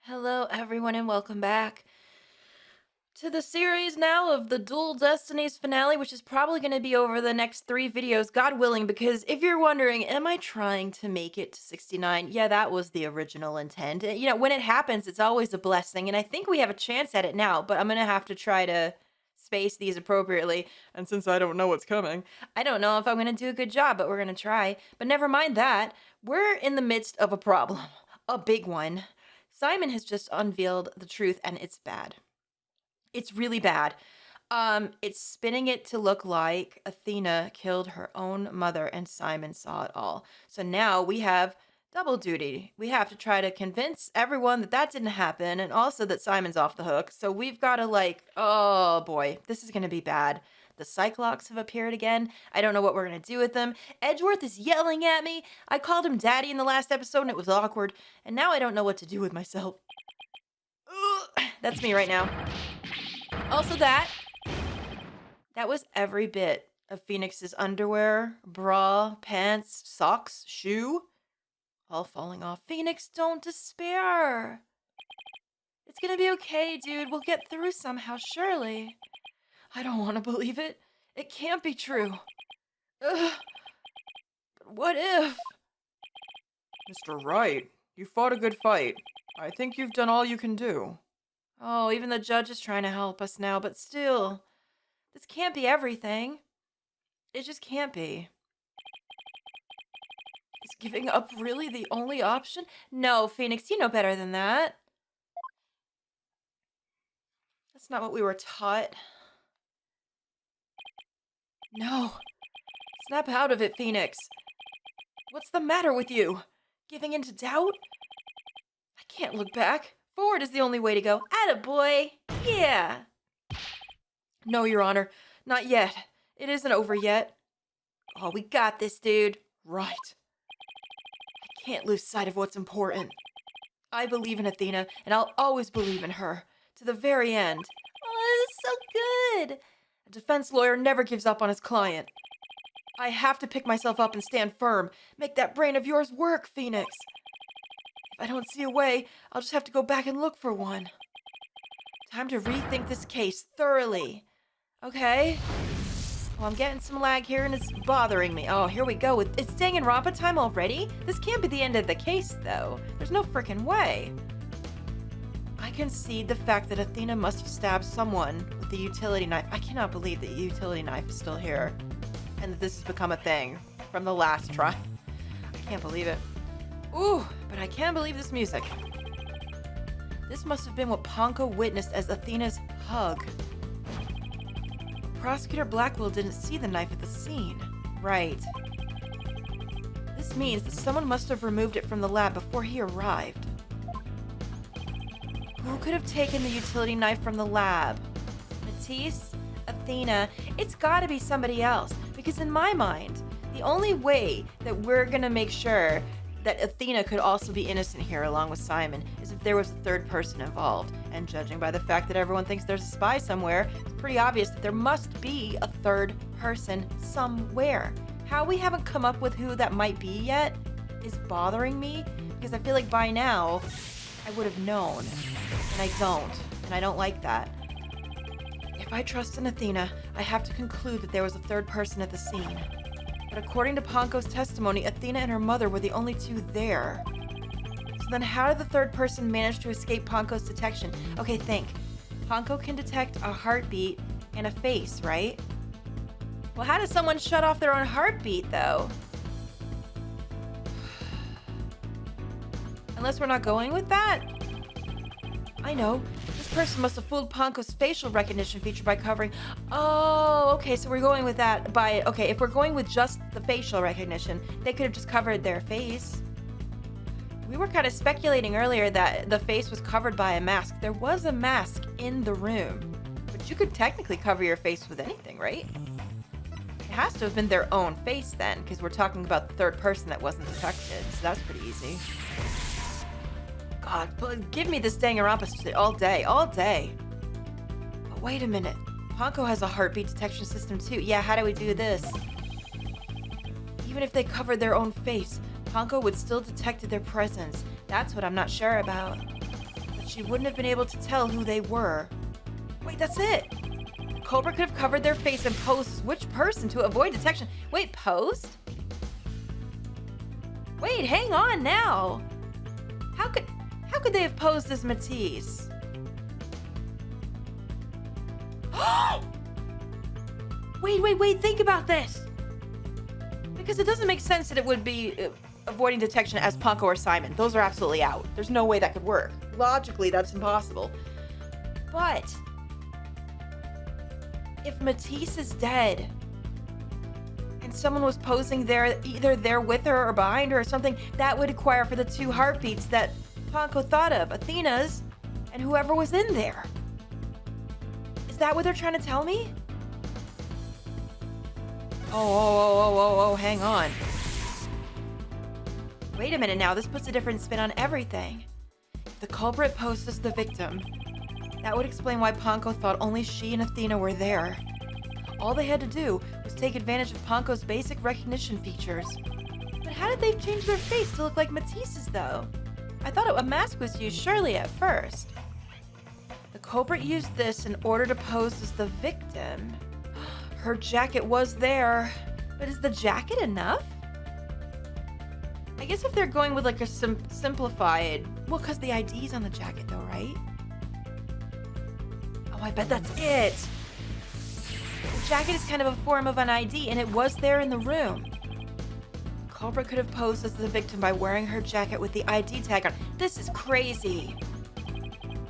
Hello, everyone, and welcome back to the series now of the Dual Destinies finale, which is probably going to be over the next 3 videos, God willing, because if you're wondering, am I trying to make it to 69? Yeah, that was the original intent. When it happens, it's always a blessing, and I think we have a chance at it now, but I'm going to have to try to space these appropriately. And since I don't know what's coming, I don't know if I'm going to do a good job, but we're going to try. But never mind that. We're in the midst of a problem, a big one. Simon has just unveiled the truth, and it's bad. It's really bad. It's spinning it to look like Athena killed her own mother and Simon saw it all. So now we have double duty. We have to try to convince everyone that that didn't happen and also that Simon's off the hook. So we've got to oh boy, this is going to be bad. The Cyclops have appeared again. I don't know what we're going to do with them. Edgeworth is yelling at me. I called him daddy in the last episode and it was awkward. And now I don't know what to do with myself. Ugh, that's me right now. Also that was every bit of Phoenix's underwear, bra, pants, socks, shoe, all falling off. Phoenix, don't despair. It's gonna be okay, dude. We'll get through somehow, surely. I don't want to believe it. It can't be true. Ugh. But what if? Mr. Wright, you fought a good fight. I think you've done all you can do. Oh, even the judge is trying to help us now, but still. This can't be everything. It just can't be. Is giving up really the only option? No, Phoenix, you know better than that. That's not what we were taught. No. Snap out of it, Phoenix. What's the matter with you? Giving in to doubt? I can't look back. Forward is the only way to go. Attaboy! Yeah! No, Your Honor. Not yet. It isn't over yet. Oh, we got this, dude. Right. I can't lose sight of what's important. I believe in Athena, and I'll always believe in her. To the very end. Oh, this is so good! A defense lawyer never gives up on his client. I have to pick myself up and stand firm. Make that brain of yours work, Phoenix. If I don't see a way, I'll just have to go back and look for one. Time to rethink this case thoroughly. Okay. Well, I'm getting some lag here and it's bothering me. Oh, here we go. It's Danganronpa time already? This can't be the end of the case, though. There's no frickin' way. I concede the fact that Athena must have stabbed someone with the utility knife. I cannot believe that the utility knife is still here. And that this has become a thing from the last try. I can't believe it. Ooh, but I can't believe this music. This must have been what Ponko witnessed as Athena's hug. Prosecutor Blackwell didn't see the knife at the scene. Right. This means that someone must have removed it from the lab before he arrived. Who could have taken the utility knife from the lab? Matisse? Athena? It's gotta be somebody else, because in my mind, the only way that we're gonna make sure that Athena could also be innocent here along with Simon is if there was a third person involved. And judging by the fact that everyone thinks there's a spy somewhere, it's pretty obvious that there must be a third person somewhere. How we haven't come up with who that might be yet is bothering me, because I feel like by now I would have known, and I don't, and I don't like that. If I trust in Athena, I have to conclude that there was a third person at the scene. But according to Ponko's testimony, Athena and her mother were the only two there. So then how did the third person manage to escape Ponko's detection? Okay, think. Ponko can detect a heartbeat and a face, right? Well, how does someone shut off their own heartbeat, though? Unless we're not going with that? I know. This person must have fooled Ponko's facial recognition feature by covering... Oh, okay, so we're going with that by... Okay, if we're going with just the facial recognition, they could have just covered their face. We were kind of speculating earlier that the face was covered by a mask. There was a mask in the room, but you could technically cover your face with anything, right? It has to have been their own face then, because we're talking about the third person that wasn't detected, so that's pretty easy. God, but give me this Danganronpa shit all day, all day. But wait a minute. Ponko has a heartbeat detection system too. Yeah, how do we do this? Even if they covered their own face, Ponko would still detect their presence. That's what I'm not sure about. she wouldn't have been able to tell who they were. Wait, that's it. The culprit could have covered their face and posed as which person to avoid detection. Wait, posed? Wait, hang on now. How could they have posed as Matisse? Wait, think about this. Because it doesn't make sense that it would be avoiding detection as Panko or Simon. Those are absolutely out. There's no way that could work. Logically, that's impossible. But if Matisse is dead and someone was posing there, either there with her or behind her or something, that would acquire for the two heartbeats that Panko thought of, Athena's and whoever was in there. Is that what they're trying to tell me? Oh, hang on. Wait a minute now, this puts a different spin on everything. If the culprit posed as the victim, that would explain why Panko thought only she and Athena were there. All they had to do was take advantage of Panko's basic recognition features. But how did they change their face to look like Matisse's though? I thought a mask was used surely at first. The culprit used this in order to pose as the victim. Her jacket was there, but is the jacket enough? I guess if they're going with like a simplified, well, because the ID's on the jacket though, right? Oh, I bet that's it. The jacket is kind of a form of an ID, and it was there in the room. The culprit could have posed as the victim by wearing her jacket with the ID tag on. This is crazy.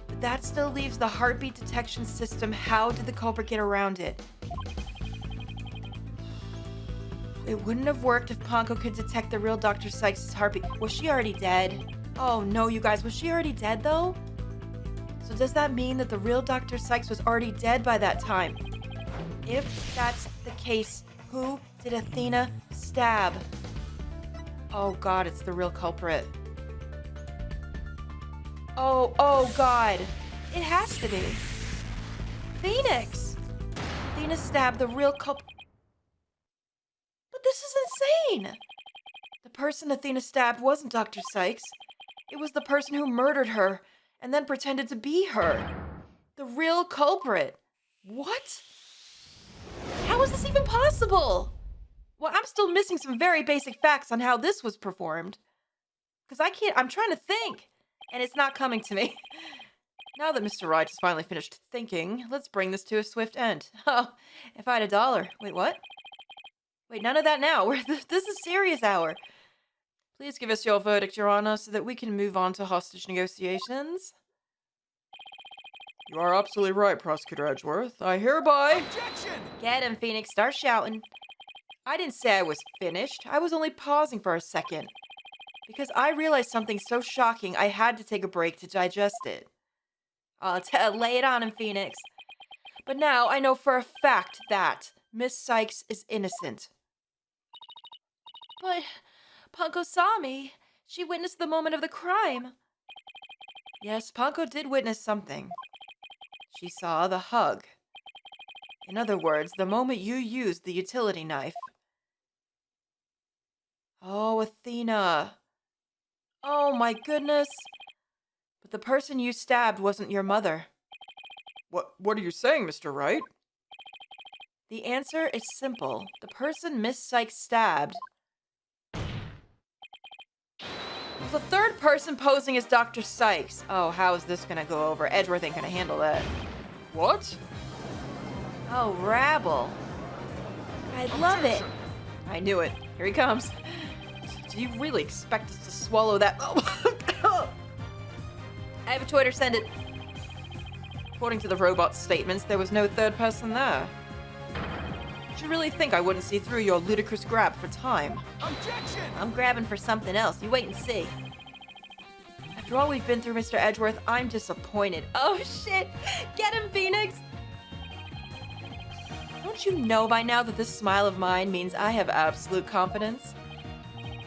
But that still leaves the heartbeat detection system. How did the culprit get around it? It wouldn't have worked if Panko could detect the real Dr. Sykes' heartbeat. Was she already dead? Oh no, you guys, was she already dead though? So does that mean that the real Dr. Sykes was already dead by that time? If that's the case, who did Athena stab? Oh god, it's the real culprit. Oh god. It has to be. Phoenix! Athena stabbed the real culprit. This is insane! The person Athena stabbed wasn't Dr. Sykes. It was the person who murdered her and then pretended to be her. The real culprit. What? How is this even possible? Well, I'm still missing some very basic facts on how this was performed. Because I'm trying to think, and it's not coming to me. Now that Mr. Wright has finally finished thinking, let's bring this to a swift end. Oh, if I had $1. Wait, what? Wait, none of that now. This is serious hour. Please give us your verdict, Your Honor, so that we can move on to hostage negotiations. You are absolutely right, Prosecutor Edgeworth. I hereby... Objection! Get him, Phoenix. Start shouting. I didn't say I was finished. I was only pausing for a second. Because I realized something so shocking, I had to take a break to digest it. Lay it on him, Phoenix. But now I know for a fact that Miss Sykes is innocent. But Panko saw me. She witnessed the moment of the crime. Yes, Panko did witness something. She saw the hug. In other words, the moment you used the utility knife. Oh, Athena. Oh my goodness. But the person you stabbed wasn't your mother. What are you saying, Mr. Wright? The answer is simple. The person Miss Sykes stabbed was the third person posing as Dr. Sykes. Oh, how is this gonna go over? Edgeworth ain't gonna handle that. What? Oh, rabble. I love it. I knew it. Here he comes. Do you really expect us to swallow that? Oh. I have a Twitter, send it. According to the robot's statements, there was no third person there. Did you really think I wouldn't see through your ludicrous grab for time? Objection! I'm grabbing for something else. You wait and see. After all we've been through, Mr. Edgeworth, I'm disappointed. Oh, shit. Get him, Phoenix. Don't you know by now that this smile of mine means I have absolute confidence?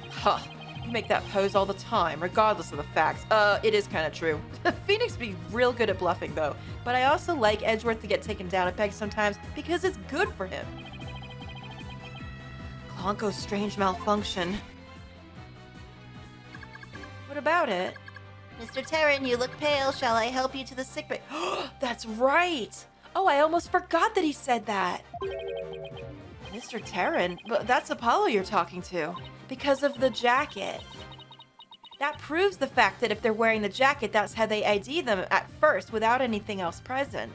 Huh. You make that pose all the time, regardless of the facts. It is kind of true. Phoenix be real good at bluffing, though. But I also like Edgeworth to get taken down a peg sometimes because it's good for him. Clonko's strange malfunction. What about it? Mr. Terran, you look pale. Shall I help you to the sick bay? That's right. Oh, I almost forgot that he said that. Mr. Terran? But that's Apollo you're talking to. Because of the jacket. That proves the fact that if they're wearing the jacket, that's how they ID them at first without anything else present.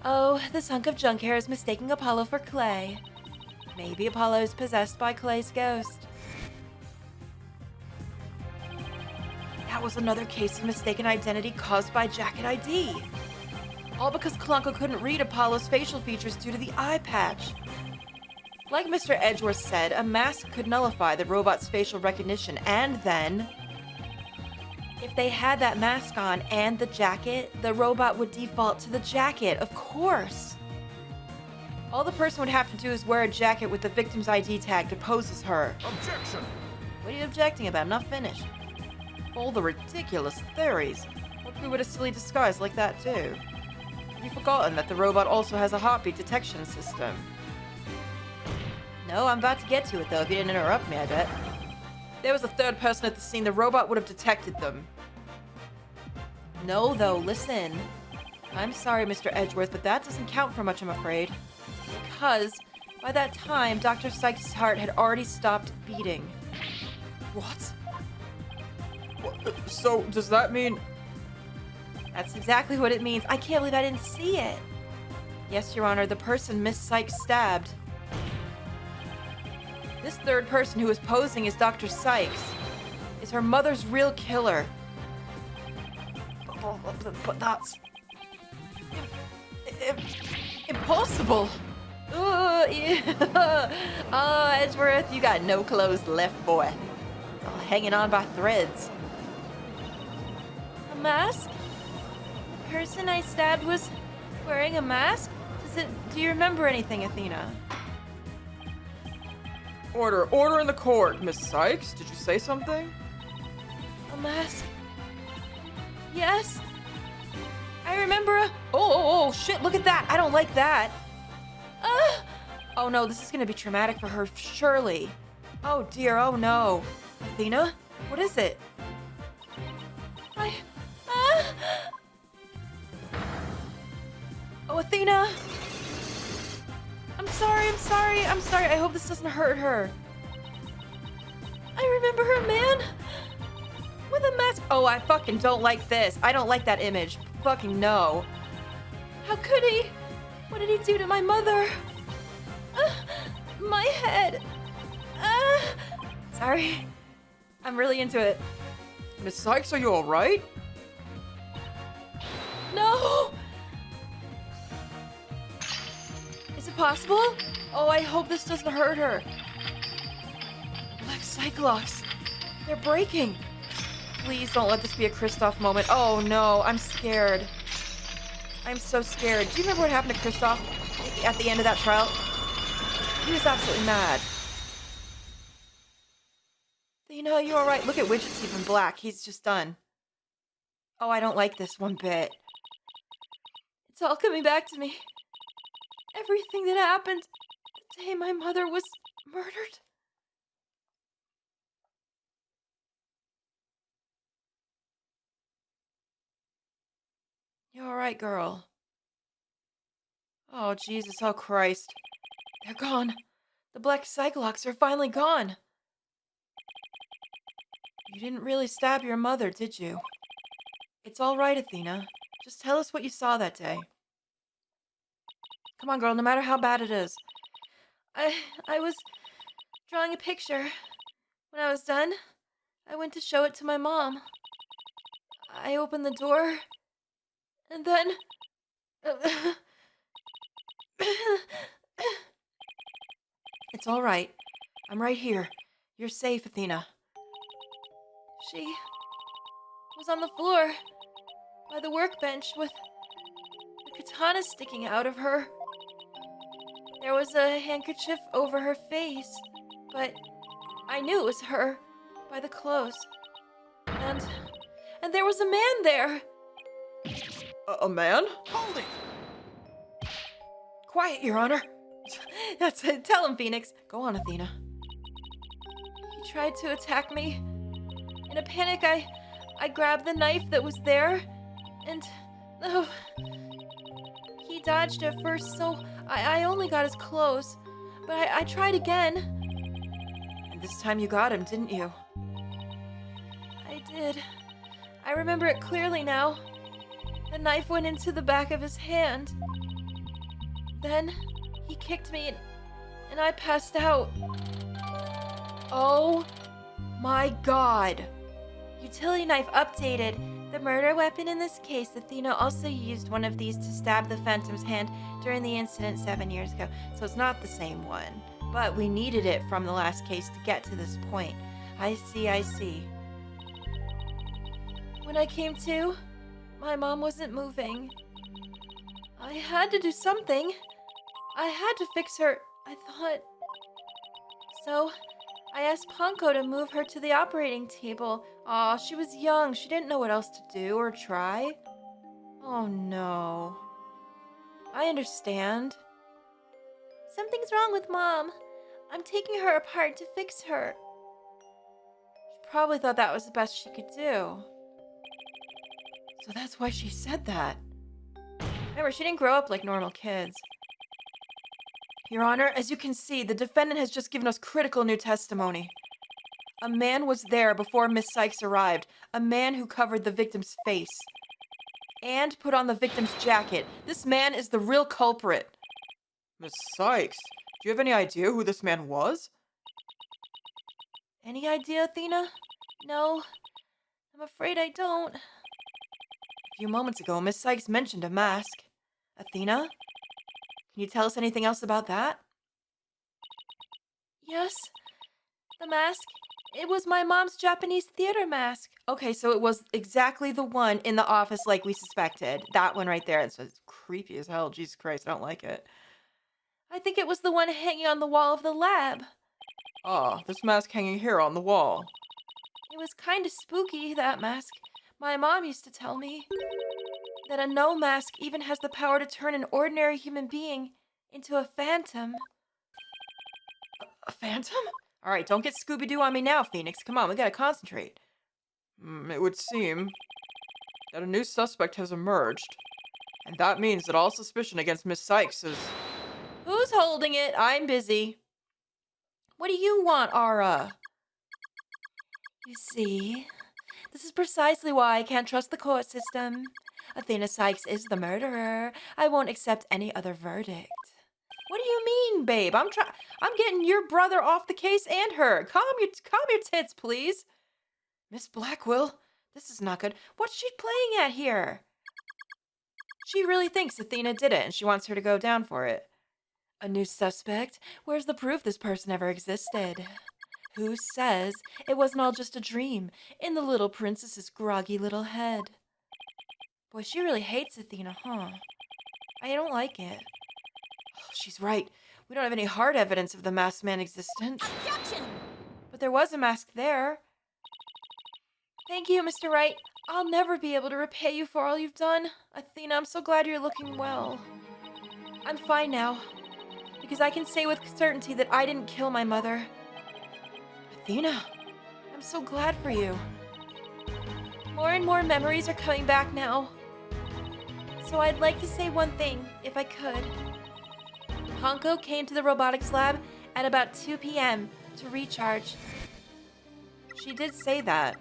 Oh, this hunk of junk hair is mistaking Apollo for Clay. Maybe Apollo's possessed by Clay's ghost. That was another case of mistaken identity caused by jacket ID. All because Kalanko couldn't read Apollo's facial features due to the eye patch. Like Mr. Edgeworth said, a mask could nullify the robot's facial recognition, and then, if they had that mask on and the jacket, the robot would default to the jacket, of course. All the person would have to do is wear a jacket with the victim's ID tag to pose as her. Objection! What are you objecting about? I'm not finished. All the ridiculous theories. What could we with a silly disguise like that do? Have you forgotten that the robot also has a heartbeat detection system? No, I'm about to get to it though, if you didn't interrupt me, I bet. If there was a third person at the scene, the robot would have detected them. No, though, listen. I'm sorry, Mr. Edgeworth, but that doesn't count for much, I'm afraid. Because by that time, Dr. Sykes' heart had already stopped beating. What? So, does that mean... That's exactly what it means. I can't believe I didn't see it. Yes, Your Honor, the person Miss Sykes stabbed. This third person who was posing as Dr. Sykes is her mother's real killer. But that's... impossible. Edgeworth, you got no clothes left, boy. It's all hanging on by threads. A mask? The person I stabbed was wearing a mask? Do you remember anything, Athena? Order in the court, Miss Sykes. Did you say something? A mask? Yes. I remember a... Oh, shit, look at that. I don't like that. Oh no, this is gonna be traumatic for her, surely. Oh dear, oh no. Athena? What is it? Oh, Athena! I'm sorry. I hope this doesn't hurt her. I remember her, man. With a mask. Oh, I fucking don't like this. I don't like that image. Fucking no. How could he? What did he do to my mother? My head. Sorry. I'm really into it. Miss Sykes, are you alright? No! Is it possible? Oh, I hope this doesn't hurt her. Black Cyclops. They're breaking. Please don't let this be a Kristoff moment. Oh no, I'm scared. I'm so scared. Do you remember what happened to Kristoff at the end of that trial? He was absolutely mad. You know, you're alright. Look at Widget's even black. He's just done. Oh, I don't like this one bit. It's all coming back to me. Everything that happened the day my mother was murdered. You alright, girl? Oh, Jesus, oh Christ. They're gone. The Black Cyclops are finally gone. You didn't really stab your mother, did you? It's all right, Athena. Just tell us what you saw that day. Come on, girl, no matter how bad it is. I was drawing a picture. When I was done, I went to show it to my mom. I opened the door, and then... It's all right. I'm right here. You're safe, Athena. She was on the floor by the workbench with the katana sticking out of her. There was a handkerchief over her face, but I knew it was her by the clothes. And there was a man there. A man? Hold it! Quiet, Your Honor. That's it. Tell him, Phoenix. Go on, Athena. He tried to attack me. In a panic, I I grabbed the knife that was there, and oh, he dodged at first, so I only got as close. But I tried again. And this time you got him, didn't you? I did. I remember it clearly now. The knife went into the back of his hand. Then he kicked me and I passed out. Oh my God. Utility knife updated. The murder weapon in this case, Athena also used one of these to stab the Phantom's hand during the incident 7 years ago. So it's not the same one, but we needed it from the last case to get to this point. I see. When I came to, my mom wasn't moving. I had to do something. I had to fix her, I thought. So, I asked Ponko to move her to the operating table. Aw, she was young. She didn't know what else to do or try. Oh no. I understand. Something's wrong with Mom. I'm taking her apart to fix her. She probably thought that was the best she could do. So that's why she said that. Remember, she didn't grow up like normal kids. Your Honor, as you can see, the defendant has just given us critical new testimony. A man was there before Miss Sykes arrived. A man who covered the victim's face. And put on the victim's jacket. This man is the real culprit. Miss Sykes, do you have any idea who this man was? Any idea, Athena? No, I'm afraid I don't. A few moments ago, Miss Sykes mentioned a mask. Athena? Can you tell us anything else about that? Yes, the mask. It was my mom's Japanese theater mask. Okay, so it was exactly the one in the office like we suspected. That one right there. It's creepy as hell. Jesus Christ, I don't like it. I think it was the one hanging on the wall of the lab. Ah, this mask hanging here on the wall. It was kind of spooky, that mask. My mom used to tell me that a no mask even has the power to turn an ordinary human being into a phantom. A phantom? All right, don't get Scooby-Doo on me now, Phoenix. Come on, we gotta concentrate. It would seem that a new suspect has emerged. And that means that all suspicion against Miss Sykes is... Who's holding it? I'm busy. What do you want, Ara? You see, this is precisely why I can't trust the court system. Athena Sykes is the murderer. I won't accept any other verdict. What do you mean, babe? I'm getting your brother off the case and her. Calm your tits, please. Miss Blackwell, this is not good. What's she playing at here? She really thinks Athena did it, and she wants her to go down for it. A new suspect? Where's the proof this person ever existed? Who says it wasn't all just a dream in the little princess's groggy little head? Boy, she really hates Athena, huh? I don't like it. Oh, she's right. We don't have any hard evidence of the masked man's existence. Objection! But there was a mask there. Thank you, Mr. Wright. I'll never be able to repay you for all you've done. Athena, I'm so glad you're looking well. I'm fine now, because I can say with certainty that I didn't kill my mother. Athena, I'm so glad for you. More and more memories are coming back now. So I'd like to say one thing, if I could. Honko came to the robotics lab at about 2 p.m. to recharge. She did say that.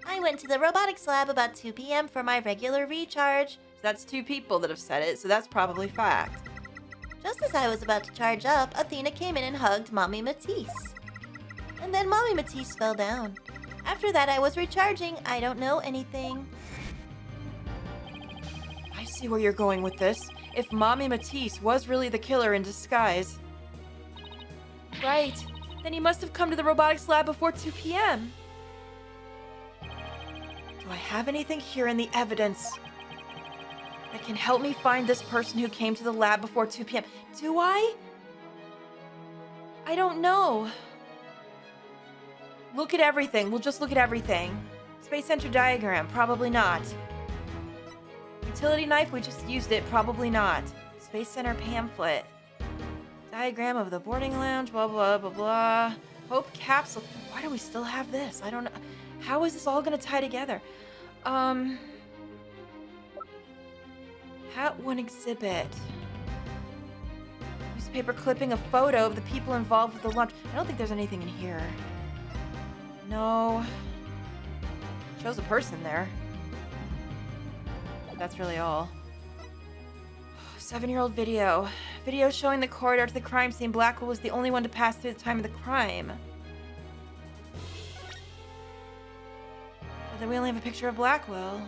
I went to the robotics lab about 2 p.m. for my regular recharge. So that's two people that have said it, so that's probably fact. Just as I was about to charge up, Athena came in and hugged Mommy Matisse. And then Mommy Matisse fell down. After that, I was recharging. I don't know anything. I see where you're going with this. If Mommy Matisse was really the killer in disguise. Right. Then he must have come to the robotics lab before 2 p.m. Do I have anything here in the evidence that can help me find this person who came to the lab before 2 p.m.? Do I? I don't know. Look at everything. We'll just look at everything. Space Center diagram. Probably not. Utility knife. We just used it. Probably not. Space Center pamphlet. Diagram of the boarding lounge. Blah, blah, blah, blah. Hope capsule. Why do we still have this? I don't know. How is this all going to tie together? Hat 1 exhibit. Newspaper clipping, a photo of the people involved with the lunch. I don't think there's anything in here. No. Shows a person there. That's really all. 7-year-old video. Video showing the corridor to the crime scene. Blackwell was the only one to pass through the time of the crime. But then we only have a picture of Blackwell.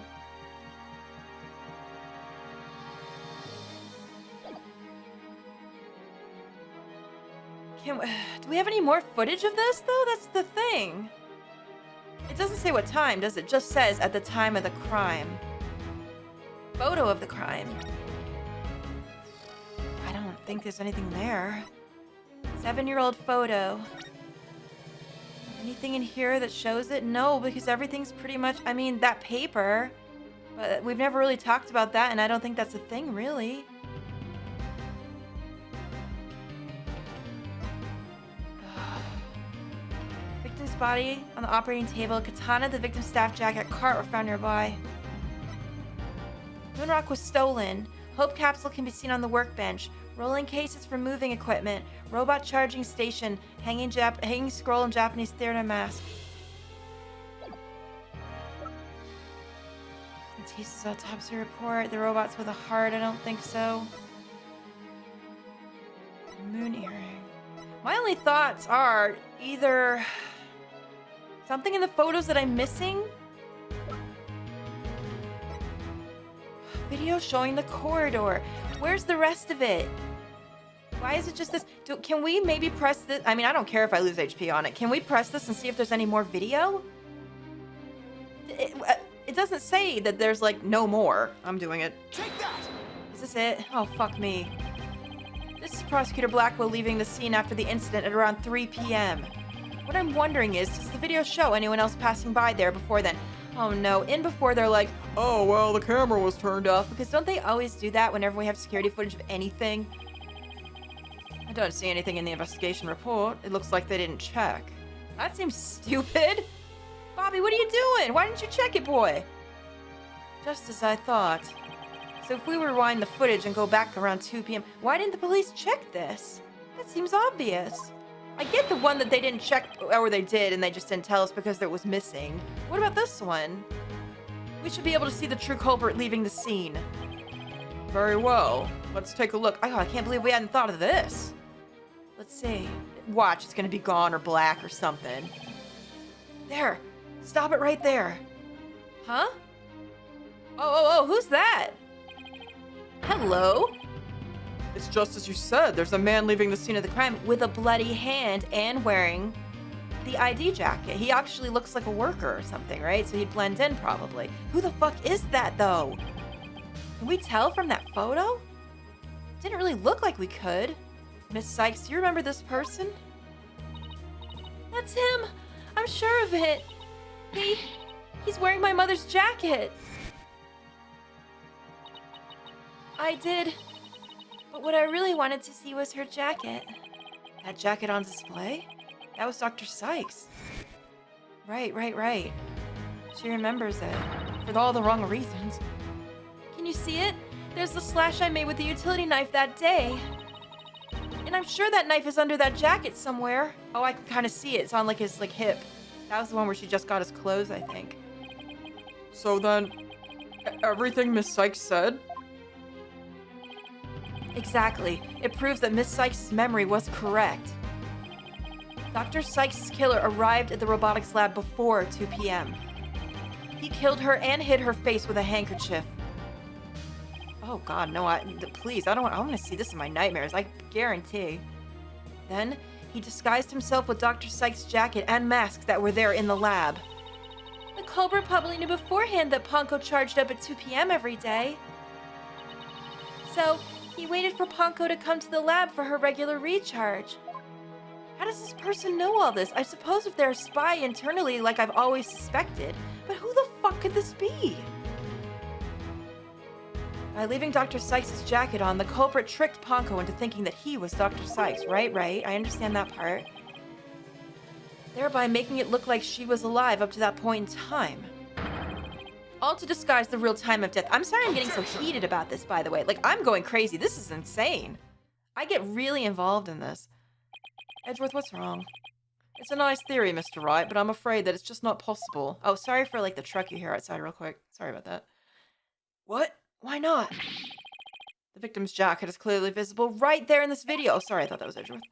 Do we have any more footage of this, though? That's the thing. It doesn't say what time, does it? It just says at the time of the crime. Photo of the crime. I don't think there's anything there. 7-year-old photo. Anything in here that shows it? No, because everything's pretty much... I mean, that paper. But we've never really talked about that, and I don't think that's a thing, really. Victim's body on the operating table. Katana, the victim's staff jacket, cart were found nearby. Moonrock was stolen. Hope capsule can be seen on the workbench. Rolling cases for moving equipment. Robot charging station. Hanging scroll and Japanese theater mask. Matisse' autopsy report. The robot's with a heart. I don't think so. Moon earring. My only thoughts are either something in the photos that I'm missing. Video showing the corridor. Where's the rest of it? Why is it just this? Can we maybe press this? I mean, I don't care if I lose HP on it. Can we press this and see if there's any more video? It doesn't say that there's, like, no more. I'm doing it. Take that! Is this it? Oh, fuck me. This is Prosecutor Blackwell leaving the scene after the incident at around 3 p.m. What I'm wondering is, does the video show anyone else passing by there before then? Oh no, in before they're like, oh, well, the camera was turned off. Because don't they always do that whenever we have security footage of anything? I don't see anything in the investigation report. It looks like they didn't check. That seems stupid. Bobby, what are you doing? Why didn't you check it, boy? Just as I thought. So if we rewind the footage and go back around 2 p.m., why didn't the police check this? That seems obvious. I get the one that they didn't check, or they did, and they just didn't tell us because it was missing. What about this one? We should be able to see the true culprit leaving the scene. Very well. Let's take a look. Oh, I can't believe we hadn't thought of this. Let's see. Watch, it's gonna be gone or black or something. There. Stop it right there. Huh? Oh, who's that? Hello? It's just as you said. There's a man leaving the scene of the crime with a bloody hand and wearing the ID jacket. He actually looks like a worker or something, right? So he'd blend in probably. Who the fuck is that, though? Can we tell from that photo? Didn't really look like we could. Miss Sykes, do you remember this person? That's him. I'm sure of it. He's wearing my mother's jacket. I did. But what I really wanted to see was her jacket. That jacket on display? That was Dr. Sykes. Right. She remembers it. For all the wrong reasons. Can you see it? There's the slash I made with the utility knife that day. And I'm sure that knife is under that jacket somewhere. Oh, I can kind of see it. It's on, like, his, like, hip. That was the one where she just got his clothes, I think. So then, everything Miss Sykes said? Exactly. It proves that Miss Sykes' memory was correct. Dr. Sykes' killer arrived at the robotics lab before 2 p.m. He killed her and hid her face with a handkerchief. Oh god, no, please, I want to see this in my nightmares, I guarantee. Then, he disguised himself with Dr. Sykes' jacket and mask that were there in the lab. The culprit probably knew beforehand that Ponko charged up at 2 p.m. every day. So, he waited for Ponko to come to the lab for her regular recharge. How does this person know all this? I suppose if they're a spy internally like I've always suspected, but who the fuck could this be? By leaving Dr. Sykes' jacket on, the culprit tricked Ponko into thinking that he was Dr. Sykes. Right, I understand that part. Thereby making it look like she was alive up to that point in time. All to disguise the real time of death. I'm sorry I'm getting so heated about this, by the way. Like, I'm going crazy. This is insane. I get really involved in this. Edgeworth, what's wrong? It's a nice theory, Mr. Wright, but I'm afraid that it's just not possible. Oh, sorry for, like, the truck you hear outside real quick. Sorry about that. What? Why not? The victim's jacket is clearly visible right there in this video. Oh, sorry, I thought that was Edgeworth.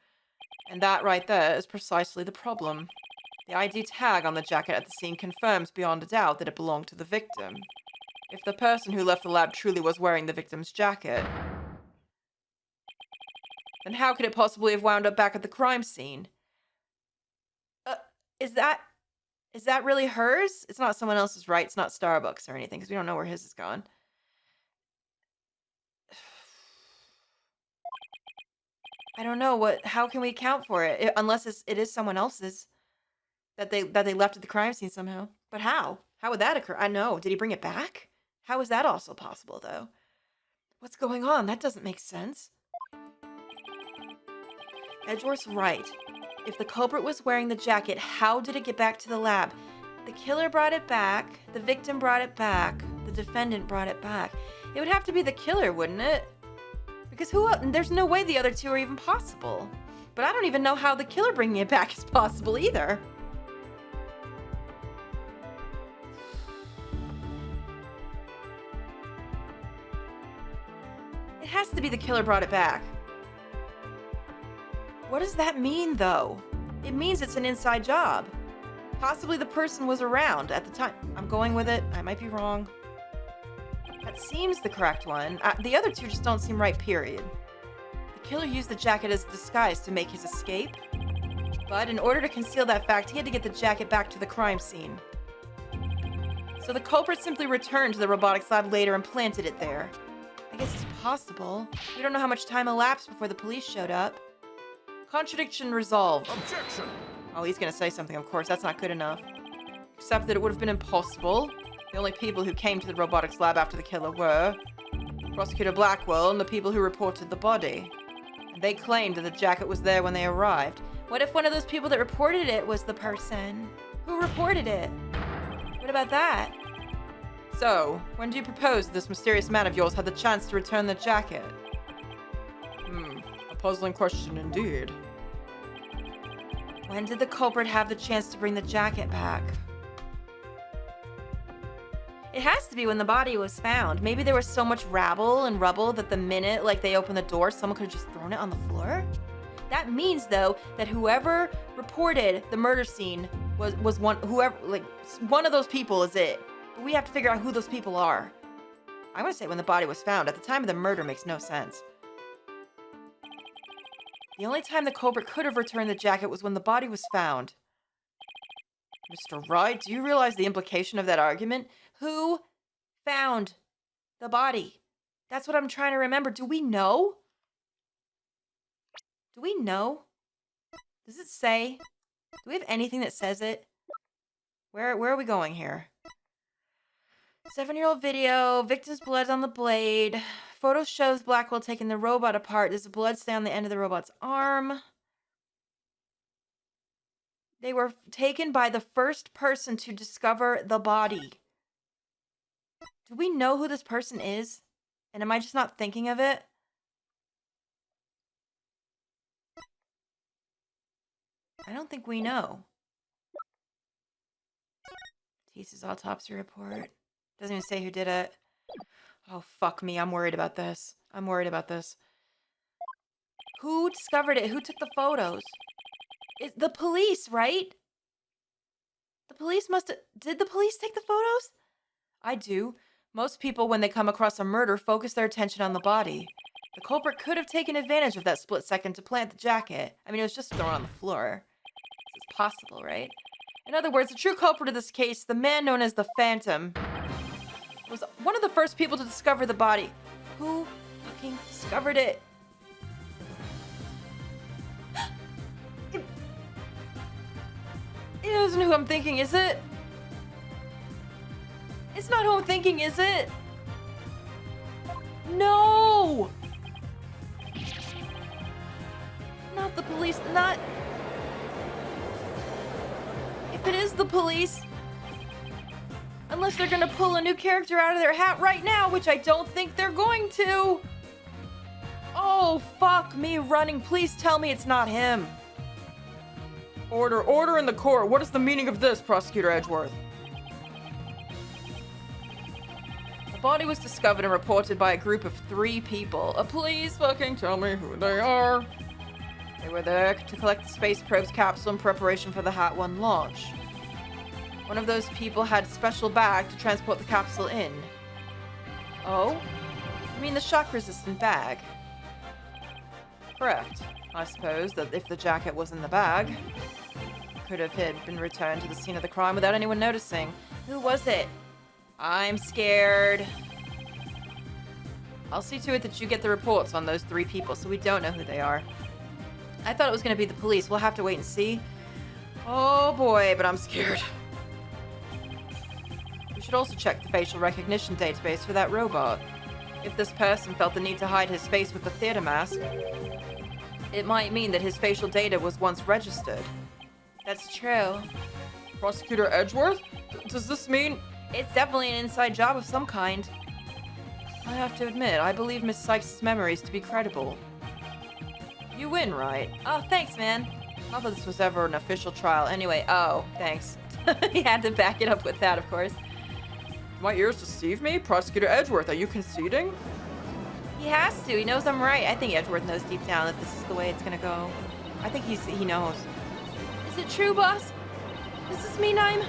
And that right there is precisely the problem. The ID tag on the jacket at the scene confirms beyond a doubt that it belonged to the victim. If the person who left the lab truly was wearing the victim's jacket, then how could it possibly have wound up back at the crime scene? Is that really hers? It's not someone else's, right? It's not Starbucks or anything, because we don't know where his is gone. I don't know how can we account for it? Unless it is someone else's that they left at the crime scene somehow. But how? How would that occur? I know. Did he bring it back? How is that also possible, though? What's going on? That doesn't make sense. Edgeworth's right. If the culprit was wearing the jacket, how did it get back to the lab? The killer brought it back, the victim brought it back, the defendant brought it back. It would have to be the killer, wouldn't it? Because there's no way the other two are even possible. But I don't even know how the killer bringing it back is possible either. It has to be the killer brought it back. What does that mean, though? It means it's an inside job. Possibly the person was around at the time. I'm going with it. I might be wrong. That seems the correct one. The other two just don't seem right, period. The killer used the jacket as a disguise to make his escape. But in order to conceal that fact, he had to get the jacket back to the crime scene. So the culprit simply returned to the robotics lab later and planted it there. I guess it's possible. We don't know how much time elapsed before the police showed up. Contradiction resolved. Objection! Oh, he's gonna say something, of course. That's not good enough. Except that it would have been impossible. The only people who came to the robotics lab after the killer were Prosecutor Blackwell and the people who reported the body. And they claimed that the jacket was there when they arrived. What if one of those people that reported it was the person who reported it? What about that? So, when do you propose this mysterious man of yours had the chance to return the jacket? A puzzling question indeed. When did the culprit have the chance to bring the jacket back? It has to be when the body was found. Maybe there was so much rabble and rubble that the minute, they opened the door, someone could have just thrown it on the floor? That means, though, that whoever reported the murder scene was one of those people is it. But we have to figure out who those people are. I'm gonna say when the body was found. At the time of the murder makes no sense. The only time the culprit could have returned the jacket was when the body was found. Mr. Wright, do you realize the implication of that argument? Who found the body? That's what I'm trying to remember. Do we know? Do we know? Does it say? Do we have anything that says it? Where are we going here? 7-year-old video. Victim's blood on the blade. Photo shows Blackwell taking the robot apart. There's blood stain on the end of the robot's arm. They were taken by the first person to discover the body. Do we know who this person is? And am I just not thinking of it? I don't think we know. Tisa's autopsy report. Doesn't even say who did it. Oh, fuck me. I'm worried about this. Who discovered it? Who took the photos? It's the police, right? The police must have... Did the police take the photos? I do. Most people, when they come across a murder, focus their attention on the body. The culprit could have taken advantage of that split second to plant the jacket. I mean, it was just thrown on the floor. It's possible, right? In other words, the true culprit of this case, the man known as the Phantom, was one of the first people to discover the body. Who fucking discovered it? It isn't who I'm thinking, is it? It's not who I'm thinking, is it? No! Not the police, not... If it is the police... Unless they're gonna pull a new character out of their hat right now, which I don't think they're going to. Oh, fuck me running. Please tell me it's not him. Order in the court. What is the meaning of this, Prosecutor Edgeworth? The body was discovered and reported by a group of 3 people. Please fucking tell me who they are. They were there to collect the Space Probe's capsule in preparation for the Hat 1 launch. One of those people had a special bag to transport the capsule in. Oh? You mean the shock-resistant bag? Correct. I suppose that if the jacket was in the bag, it could have been returned to the scene of the crime without anyone noticing. Who was it? I'm scared. I'll see to it that you get the reports on those 3 people so we don't know who they are. I thought it was going to be the police. We'll have to wait and see. Oh boy, but I'm scared. We should also check the facial recognition database for that robot. If this person felt the need to hide his face with the theater mask, it might mean that his facial data was once registered. That's true. Prosecutor Edgeworth? Does this mean... It's definitely an inside job of some kind. I have to admit, I believe Miss Sykes' memories to be credible. You win, Wright. Oh, thanks, man. Not that this was ever an official trial. Anyway, oh, thanks. He had to back it up with that, of course. My ears deceive me? Prosecutor Edgeworth, are you conceding? He has to. He knows I'm right. I think Edgeworth knows deep down that this is the way it's gonna go. I think he knows. Is it true, boss? Does this mean I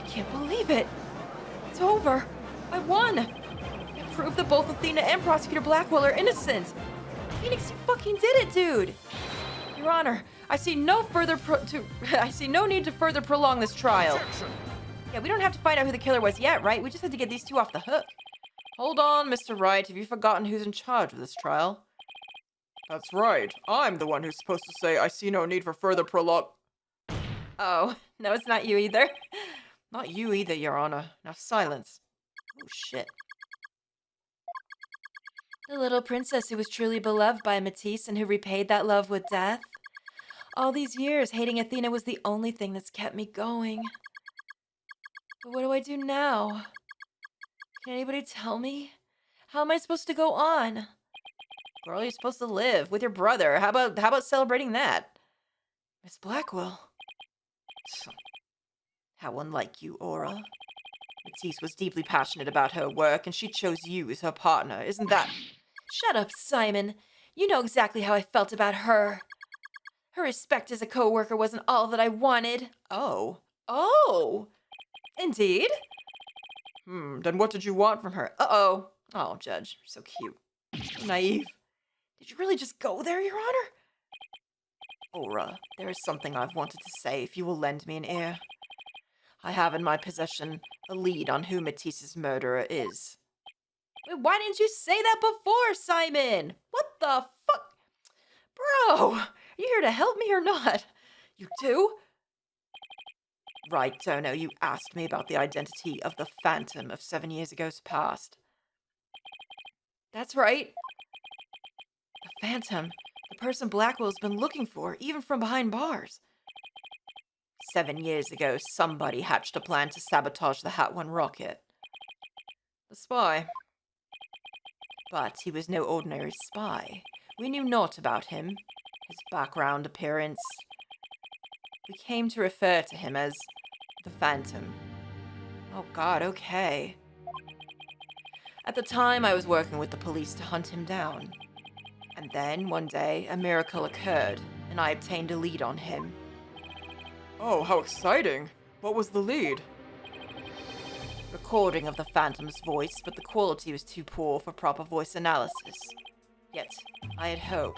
can't believe it. It's over. I won. I proved that both Athena and Prosecutor Blackwell are innocent. Phoenix, you fucking did it, dude. Your Honor, I see no need to further prolong this trial. Objection. Yeah, we don't have to find out who the killer was yet, right? We just have to get these 2 off the hook. Hold on, Mr. Wright. Have you forgotten who's in charge of this trial? That's right. I'm the one who's supposed to say, I see no need for further prolong... Oh, no, it's not you either. Not you either, Your Honor. Now silence. Oh, shit. The little princess who was truly beloved by Matisse and who repaid that love with death. All these years, hating Athena was the only thing that's kept me going. But what do I do now? Can anybody tell me? How am I supposed to go on? Girl, you're supposed to live with your brother. How about celebrating that? Miss Blackwell. How unlike you, Aura. Matisse was deeply passionate about her work, and she chose you as her partner. Isn't that... Shut up, Simon. You know exactly how I felt about her. Her respect as a co-worker wasn't all that I wanted. Oh. Oh. Indeed? Then what did you want from her? Uh-oh. Oh, Judge, you're so cute. So naive. Did you really just go there, Your Honor? Aura, there is something I've wanted to say if you will lend me an ear. I have in my possession a lead on who Matisse's murderer is. Wait, why didn't you say that before, Simon? What the fuck? Bro, are you here to help me or not? You too? Right, Dono, you asked me about the identity of the Phantom of 7 years ago's past. That's right. The Phantom. The person Blackwell's been looking for, even from behind bars. 7 years ago, somebody hatched a plan to sabotage the Hat 1 rocket. The spy. But he was no ordinary spy. We knew naught about him, his background, appearance. We came to refer to him as the Phantom. Oh God, okay. At the time, I was working with the police to hunt him down. And then, one day, a miracle occurred, and I obtained a lead on him. Oh, how exciting! What was the lead? Recording of the Phantom's voice, but the quality was too poor for proper voice analysis. Yet, I had hope.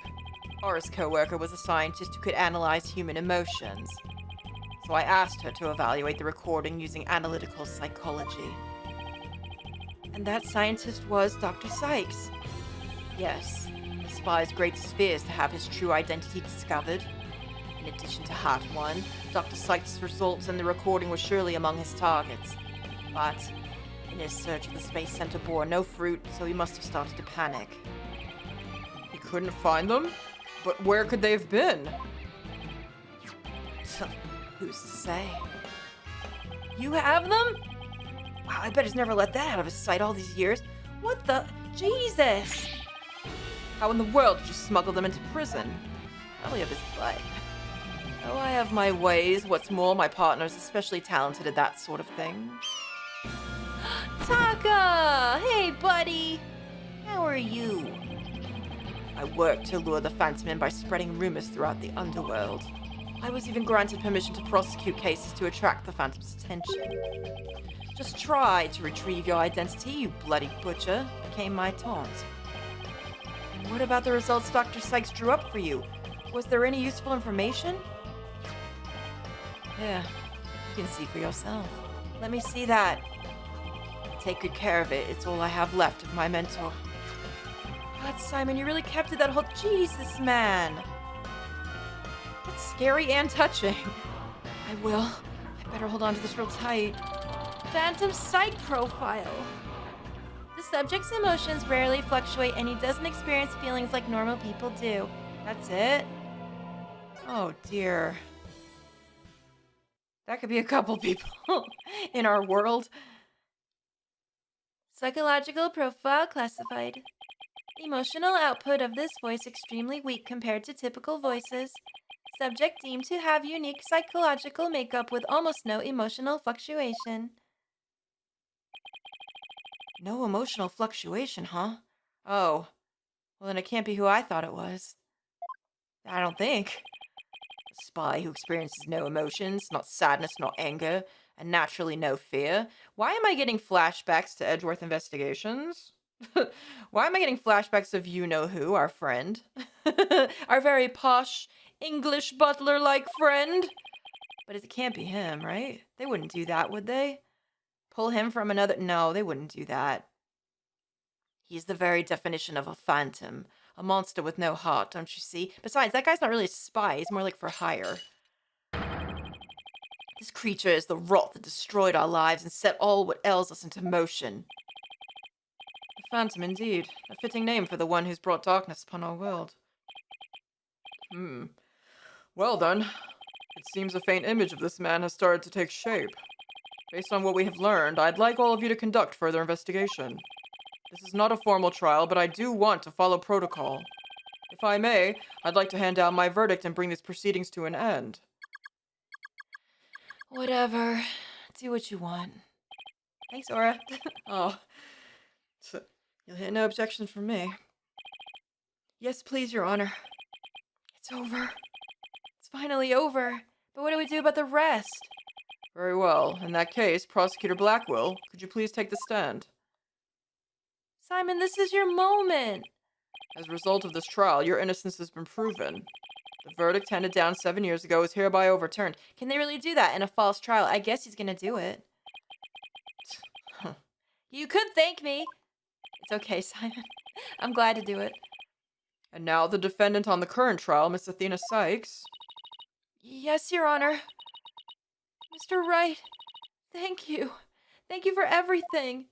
Aura's co-worker was a scientist who could analyze human emotions. So I asked her to evaluate the recording using analytical psychology. And that scientist was Dr. Sykes. Yes, the spy's greatest fear is to have his true identity discovered. In addition to Hat 1, Dr. Sykes' results in the recording were surely among his targets. But, in his search of the Space Center bore no fruit, so he must have started to panic. He couldn't find them? But where could they have been? Who's to say? You have them? Wow, I bet he's never let that out of his sight all these years. What the? Jesus! How in the world did you smuggle them into prison? Probably of his butt. Oh, I have my ways. What's more, my partner's especially talented at that sort of thing. Taka! Hey, buddy! How are you? I worked to lure the Phantom in by spreading rumors throughout the underworld. I was even granted permission to prosecute cases to attract the Phantom's attention. Just try to retrieve your identity, you bloody butcher, became my taunt. And what about the results Dr. Sykes drew up for you? Was there any useful information? Yeah, you can see for yourself. Let me see that. Take good care of it. It's all I have left of my mentor. God, Simon, you really kept it that whole... Jesus, man. That's scary and touching. I will. I better hold on to this real tight. Phantom Psych Profile. The subject's emotions rarely fluctuate and he doesn't experience feelings like normal people do. That's it? Oh, dear. That could be a couple people in our world. Psychological profile classified. Emotional output of this voice extremely weak compared to typical voices. Subject deemed to have unique psychological makeup with almost no emotional fluctuation. No emotional fluctuation, huh? Oh. Well, then it can't be who I thought it was. I don't think. A spy who experiences no emotions, not sadness, not anger, and naturally no fear. Why am I getting flashbacks to Edgeworth investigations? Why am I getting flashbacks of you-know-who, our friend? Our very posh, English butler-like friend? But it can't be him, right? They wouldn't do that, would they? Pull him from another... No, they wouldn't do that. He's the very definition of a phantom. A monster with no heart, don't you see? Besides, that guy's not really a spy. He's more like for hire. This creature is the rot that destroyed our lives and set all what ails us into motion. A phantom, indeed. A fitting name for the one who's brought darkness upon our world. Well then, it seems a faint image of this man has started to take shape. Based on what we have learned, I'd like all of you to conduct further investigation. This is not a formal trial, but I do want to follow protocol. If I may, I'd like to hand down my verdict and bring these proceedings to an end. Whatever. Do what you want. Thanks, Aura. Oh. You'll hear no objections from me. Yes, please, Your Honor. It's over. It's finally over. But what do we do about the rest? Very well. In that case, Prosecutor Blackwell, could you please take the stand? Simon, this is your moment. As a result of this trial, your innocence has been proven. The verdict handed down 7 years ago is hereby overturned. Can they really do that in a false trial? I guess he's gonna do it. You could thank me. It's okay, Simon. I'm glad to do it. And now the defendant on the current trial, Miss Athena Sykes. Yes, Your Honor. Mr. Wright, thank you. Thank you for everything.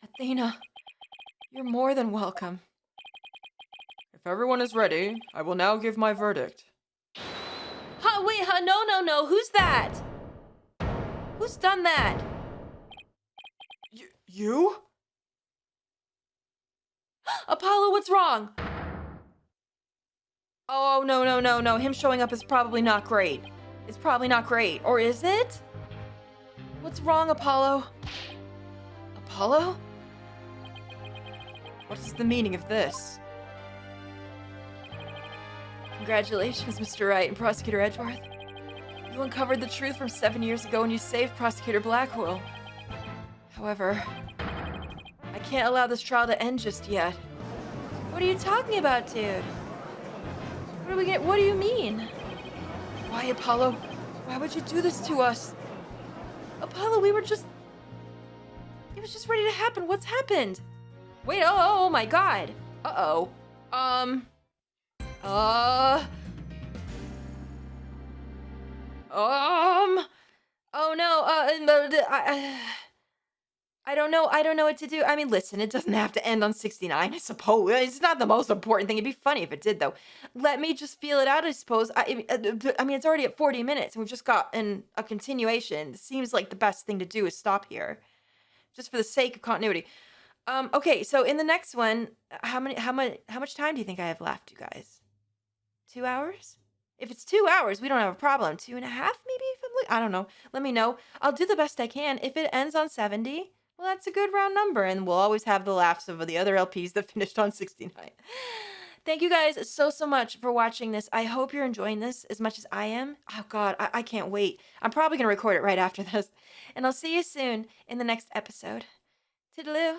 Athena, you're more than welcome. If everyone is ready, I will now give my verdict. Wait, no. Who's that? Who's done that? You? Apollo, what's wrong? Oh, no. Him showing up is probably not great. It's probably not great. Or is it? What's wrong, Apollo? Apollo? What is the meaning of this? Congratulations, Mr. Wright and Prosecutor Edgeworth. You uncovered the truth from 7 years ago and you saved Prosecutor Blackwell. However, I can't allow this trial to end just yet. What are you talking about, dude? What do you mean? Why, Apollo? Why would you do this to us? Apollo, it was just ready to happen. What's happened? Wait, oh my god. Uh-oh. Oh no, I don't know. I don't know what to do. I mean, listen, it doesn't have to end on 69, I suppose. It's not the most important thing. It'd be funny if it did, though. Let me just feel it out, I suppose. I mean, it's already at 40 minutes, and we've just got a continuation. It seems like the best thing to do is stop here, just for the sake of continuity. Okay, so in the next one, how much time do you think I have left, you guys? 2 hours? If it's 2 hours, we don't have a problem. 2.5, maybe? If I don't know. Let me know. I'll do the best I can. If it ends on 70, well, that's a good round number, and we'll always have the laughs of the other LPs that finished on 69. Thank you guys so much for watching this. I hope you're enjoying this as much as I am. Oh, God, I can't wait. I'm probably going to record it right after this. And I'll see you soon in the next episode. Toodaloo.